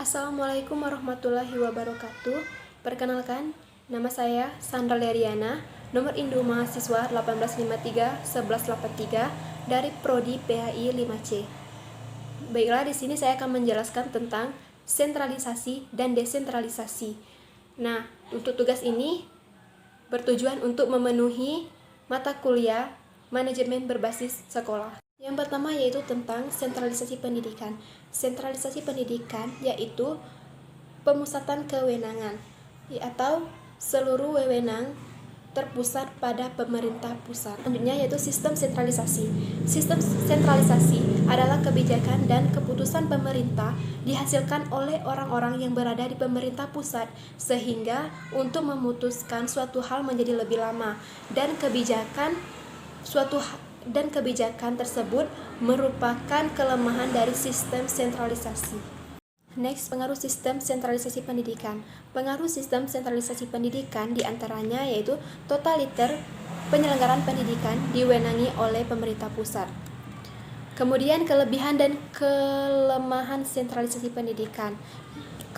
Assalamualaikum warahmatullahi wabarakatuh. Perkenalkan, nama saya Sandra Leriana, nomor induk mahasiswa 1853-1183 dari Prodi PHI 5C. Baiklah, di sini saya akan menjelaskan tentang sentralisasi dan desentralisasi. Nah, untuk tugas ini bertujuan untuk memenuhi mata kuliah manajemen berbasis sekolah. Yang pertama yaitu tentang sentralisasi pendidikan. Sentralisasi pendidikan yaitu pemusatan kewenangan atau seluruh wewenang terpusat pada pemerintah pusat. Selanjutnya yaitu sistem sentralisasi. Sistem sentralisasi adalah kebijakan dan keputusan pemerintah dihasilkan oleh orang-orang yang berada di pemerintah pusat sehingga untuk memutuskan suatu hal menjadi lebih lama dan kebijakan tersebut merupakan kelemahan dari sistem sentralisasi. Next, pengaruh sistem sentralisasi pendidikan. Pengaruh sistem sentralisasi pendidikan diantaranya yaitu totaliter, penyelenggaraan pendidikan diwenangi oleh pemerintah pusat. Kemudian kelebihan dan kelemahan sentralisasi pendidikan.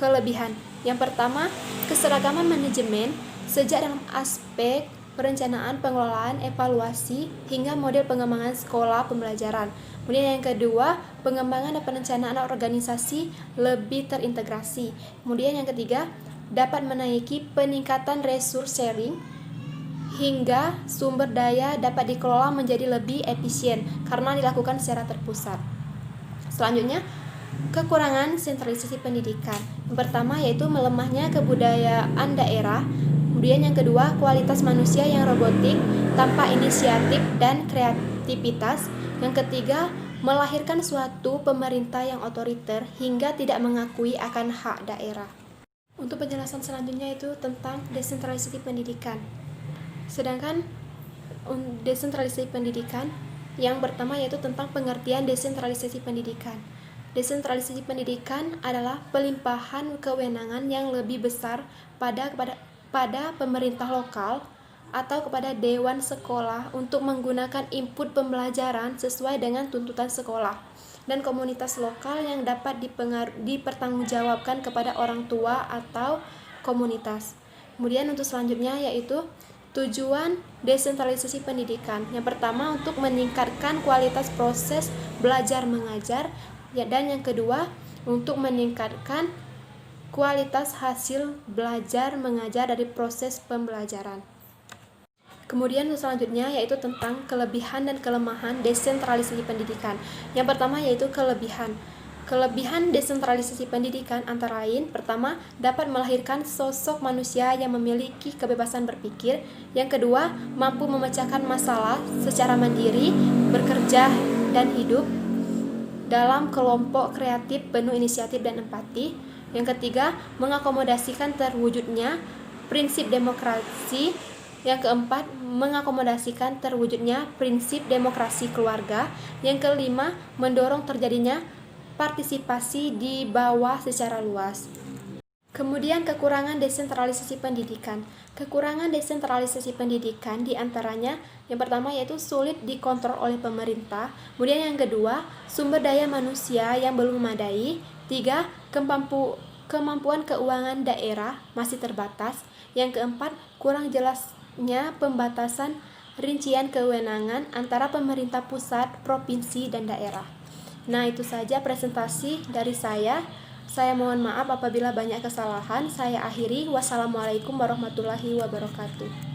Kelebihan yang pertama, keseragaman manajemen sejak dalam aspek perencanaan, pengelolaan, evaluasi, hingga model pengembangan sekolah pembelajaran. Kemudian yang kedua, pengembangan dan perencanaan organisasi lebih terintegrasi. Kemudian yang ketiga, dapat menaiki peningkatan resource sharing hingga sumber daya dapat dikelola menjadi lebih efisien karena dilakukan secara terpusat. Selanjutnya, kekurangan sentralisasi pendidikan. Yang pertama yaitu melemahnya kebudayaan daerah. Kemudian yang kedua, kualitas manusia yang robotik tanpa inisiatif dan kreativitas. Yang ketiga, melahirkan suatu pemerintah yang otoriter hingga tidak mengakui akan hak daerah. Untuk penjelasan selanjutnya itu tentang desentralisasi pendidikan. Sedangkan desentralisasi pendidikan yang pertama yaitu tentang pengertian desentralisasi pendidikan. Desentralisasi pendidikan adalah pelimpahan kewenangan yang lebih besar pada pemerintah lokal atau kepada dewan sekolah untuk menggunakan input pembelajaran sesuai dengan tuntutan sekolah dan komunitas lokal yang dapat dipertanggungjawabkan kepada orang tua atau komunitas. Kemudian untuk selanjutnya yaitu tujuan desentralisasi pendidikan. Yang pertama untuk meningkatkan kualitas proses belajar mengajar dan yang kedua untuk meningkatkan kualitas hasil belajar mengajar dari proses pembelajaran. Kemudian selanjutnya yaitu tentang kelebihan dan kelemahan desentralisasi pendidikan. Yang pertama yaitu kelebihan. Kelebihan desentralisasi pendidikan antara lain, pertama, dapat melahirkan sosok manusia yang memiliki kebebasan berpikir. Yang kedua, mampu memecahkan masalah secara mandiri, bekerja dan hidup dalam kelompok kreatif penuh inisiatif dan empati. Yang ketiga, mengakomodasikan terwujudnya prinsip demokrasi. Yang keempat, mengakomodasikan terwujudnya prinsip demokrasi keluarga. Yang kelima, mendorong terjadinya partisipasi di bawah secara luas. Kemudian kekurangan desentralisasi pendidikan. Kekurangan desentralisasi pendidikan diantaranya yang pertama yaitu sulit dikontrol oleh pemerintah. Kemudian yang kedua, sumber daya manusia yang belum memadai. 3. Kemampuan keuangan daerah masih terbatas. Yang keempat, kurang jelasnya pembatasan rincian kewenangan antara pemerintah pusat, provinsi, dan daerah. Nah, itu saja presentasi dari saya. Saya mohon maaf apabila banyak kesalahan. Saya akhiri. Wassalamualaikum warahmatullahi wabarakatuh.